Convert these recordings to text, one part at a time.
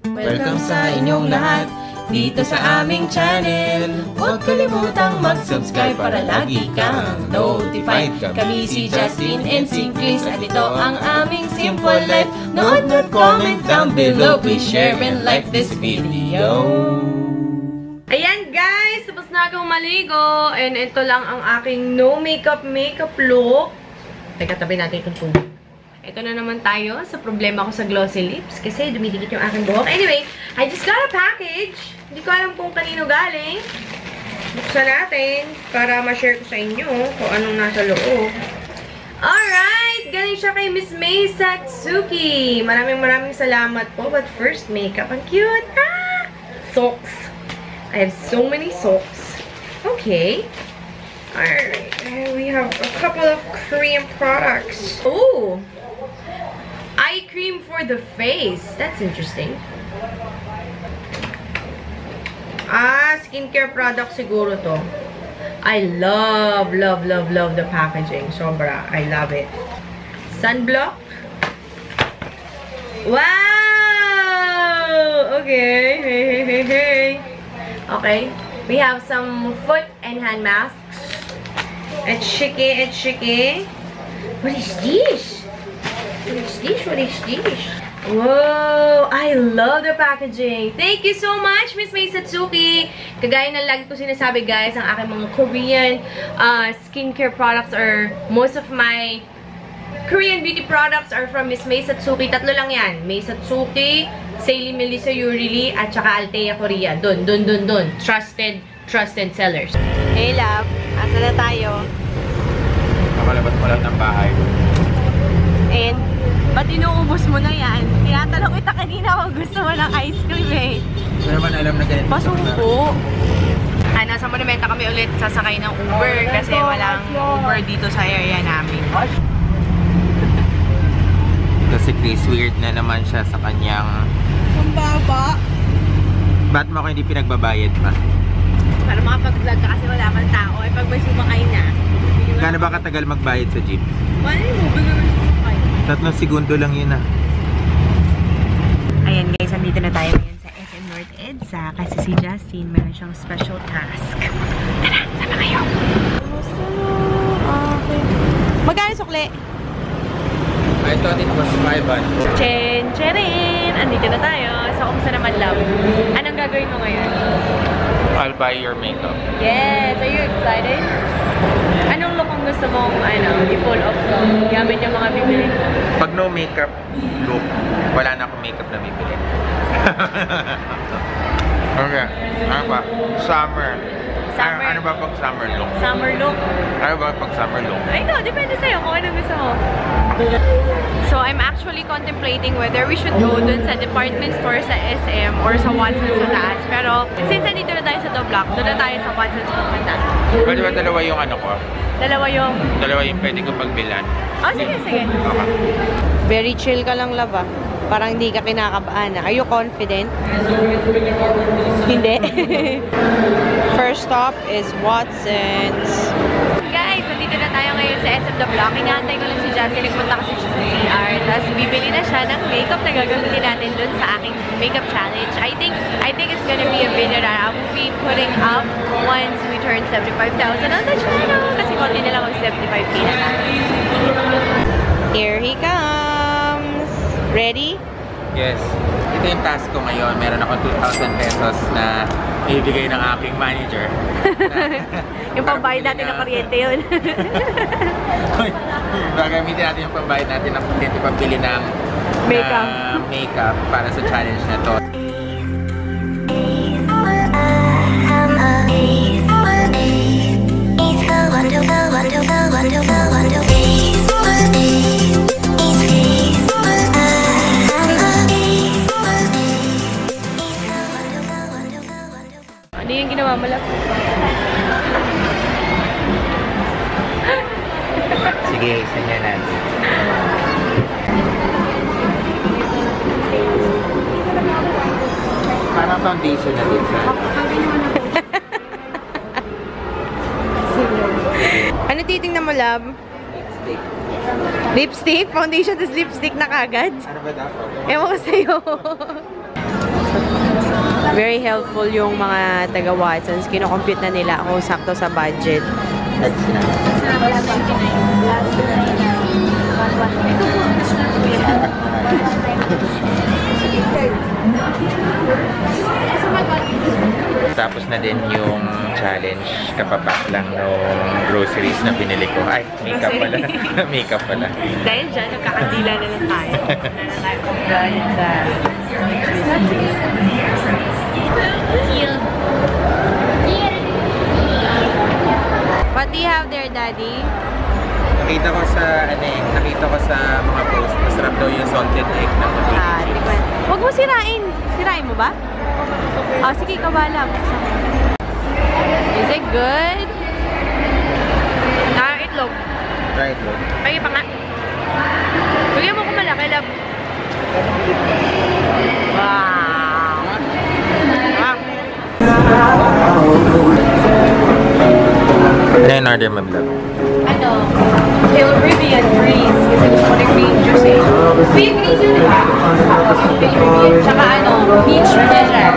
Welcome sa inyong lahat dito sa aming channel. Huwag kalimutang mag-subscribe para lagi kang notified. Kami si Justin and si Chris at ito ang aming Simple Life. Note, comment down below. Please share and like this video. Ayan guys, tapos na akong maligo. And ito lang ang aking no makeup look. Teka, tabi natin itong tubig. Ito na naman tayo sa problema ko sa glossy lips kasi dumidikit yung aking buhok. Anyway, I just got a package. Hindi ko alam kung kanino galing. Buksan natin para ma-share ko sa inyo kung anong nasa loob. Alright! Galing siya kay Miss May Satsuki. Maraming salamat po. But first, makeup. Ang cute! Ah! Socks. I have so many socks. Okay. Alright. And we have a couple of Korean products. Ooh! Eye cream for the face. That's interesting. Ah, skincare product siguro to. I love the packaging. Sobra. I love it. Sunblock. Wow! Okay. Hey. Okay. We have some foot and hand masks. It's shiki. What is this? What is this? Whoa! I love the packaging. Thank you so much, Miss May Satsuki. Kagaya na lagi ko sinasabi, guys, ang aking mga Korean skincare products or most of my Korean beauty products are from Miss May Satsuki. Tatlo lang yan. May Satsuki, Sailey Melissa Urili, at saka Altea Korea. Dun. Trusted sellers. Hey, love. Asa na tayo? Nakalabas mo lang ng bahay. And, ba't inuubos mo na yan? Tinatanong kita kanina kung gusto mo ng ice cream eh. Hindi naman alam na ganito. Pasuko. Nasa Monumenta kami ulit sasakay ng Uber kasi walang Uber dito sa area namin. Kasi Chris, weird na naman siya sa kanyang... Ang baba. Ba't mo ako hindi pinagbabayad pa? Para makapag-vlog ka kasi wala pang tao. Eh pag may sumakay na. Gaano ba katagal magbayad sa jeep? Paano yung bigyan mo sumakay? 3 segundo lang yun ah. Ayan guys, andito na tayo ngayon sa SM North EDSA kasi si Justin meron siyang special task. Tara, sama kayo. Magkano sukli? I thought it was 500. Chen-cherin! Andito na tayo. So, kumusta naman, love? Anong gagawin mo ngayon? I'll buy your makeup. Yes! Are you excited? Anong look ang gusto mong, i-pull off gamit yung mga bibili mo? Pag no makeup look, wala na akong makeup na bibili. Okay. Ano ba? Summer. Ano ba pag summer look? Summer look? Ano ba pag summer look? I know, depende sa'yo kung ano gusto mo. So, I'm actually contemplating whether we should go dun sa department store sa SM or sa Watson's sa taas. Pero, since nandito na tayo sa The Block, doon na tayo sa Watson's pumunta. Pwede ba dalawa yung ano ko? Dalawa yung pwede ko pagbilan. Oh, sige. Okay. Very chill ka lang, love, ah. Parang hindi ka kinakabahan. Are you confident? Hindi. First stop is Watson's. Guys, nandito na tayo ngayon sa SM The Block. Inaantay ko lang si Justin. Nagpunta kasi siya sa CR. Tapos bibili na siya ng makeup na gagamitin natin dun sa aking makeup challenge. I think it's gonna be a video that I will be putting up once we turn 75,000 on the channel. Kasi konti na lang mag 75K na natin. Here he comes. Ready? Yes. Ito yung task ko ngayon. Meron ako 2,000 pesos na ibigay ng aking manager. Yung pambayad natin ng kuryente yun. Gagamitin natin yung pambayad natin ng kuryente pambili ng makeup para sa challenge na to. Ano yung ginawa mo lang? Sige, sanya natin. Parang foundation na din sa... Ano titingnan mo, love? Lipstick. Lipstick? Foundation is lipstick na kagad? Ano ba dapat? Ewan ko sa'yo. Very helpful yung mga taga-Watsons. Kino-compute na nila kung sakto sa budget. Tapos na din yung challenge kapapak lang ng groceries na binili ko. Ay, makeup pala. Makeup pala. Dahil dyan, nagkakandila na lang tayo. Na tayo ganda. What do you have there, Daddy? Nakita ko sa mga post, masarap daw yung salted egg ng Tikman. Huwag mo sirain. Sirain mo ba? Oh, sige, kabalam. Is it good? Itlog. Try it, look. Ay, pa nga. Bigyan mo ko malaki, love. Wow. Wow. Ano yung order mo, vlog? Ano? Pale Rivian Breeze. Kasi gusto ko ng green juice eh. Pale green yun, di ba? Pale Rivian. Tsaka ano, peach pleasure.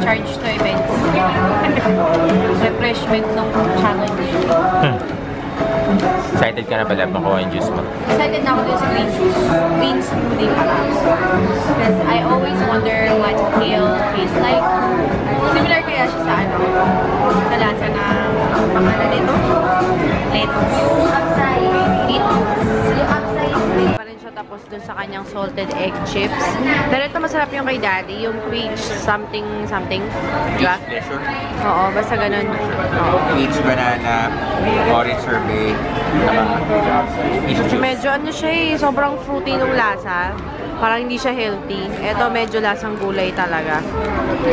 Charge to events. Refreshment ng challenge. Excited ka na pala makuha yung juice mo? Excited na ako dun sa green juice. Green smoothie pala. Because I always wonder what kale tastes like. Similar kaya siya sa ano? Sa lasa na pangalan nito? Lettuce. Yung upside. Yung upside. Pa rin siya tapos dun sa kanyang salted egg chips. Pero ito masarap yung kay Daddy. Yung peach something. Diba? Pleasure. Oo, basta ganun. Oo. Peach, banana, orange sorbet. Kasi medyo ano siya eh, sobrang fruity nung lasa. Parang hindi siya healthy. Ito medyo lasang gulay talaga.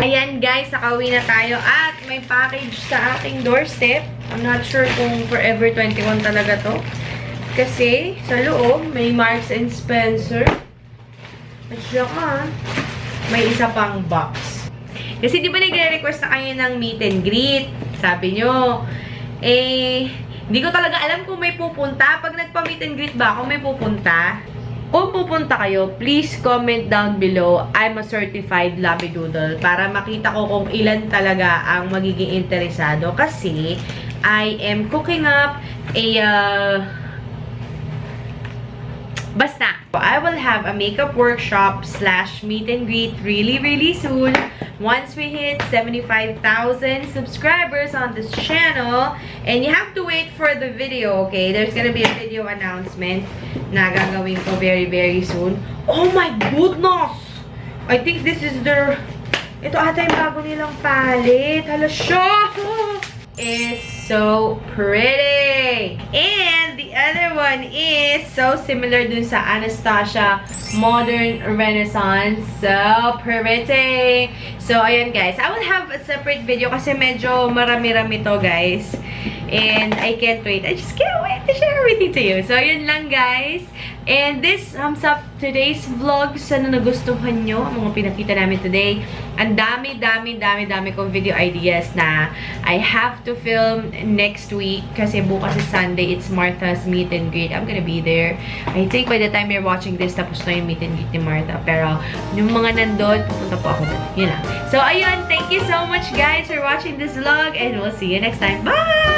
Ayan guys, nakauwi na tayo at may package sa ating doorstep. I'm not sure kung Forever 21 talaga to. Kasi sa loob, may Marks and Spencer. At saka, may isa pang box. Kasi di ba nagre-request na kayo ng meet and greet? Sabi nyo, hindi ko talaga alam kung may pupunta. Pag nagpa-meet and greet ba ako, may pupunta? Kung pupunta kayo, please comment down below, I'm a certified labradoodle para makita ko kung ilan talaga ang magiging interesado. Kasi, I am cooking up a, basta, I will have a makeup workshop / meet and greet really soon. Once we hit 75,000 subscribers on this channel, and you have to wait for the video, okay? There's gonna be a video announcement na gagawin ko very soon. Oh my goodness! I think this is their... Ito ata yung bago nilang palette. Hala siya! Is so pretty. And the other one is so similar dun sa Anastasia Modern Renaissance. So pretty. So ayan guys, I will have a separate video kasi medyo marami-rami to guys. And I can't wait. I just can't wait to share everything to you. So ayun lang guys. And this sums up today's vlog. Sana nagustuhan nyo ang mga pinakita namin today. Ang dami kong video ideas na I have to film next week. Kasi bukas is Sunday. It's Martha's meet and greet. I'm gonna be there. I think by the time you're watching this, tapos na yung meet and greet ni Martha. Pero yung mga nandun, pupunta po ako dun. Yun lang. So ayun, thank you so much guys for watching this vlog. And we'll see you next time. Bye!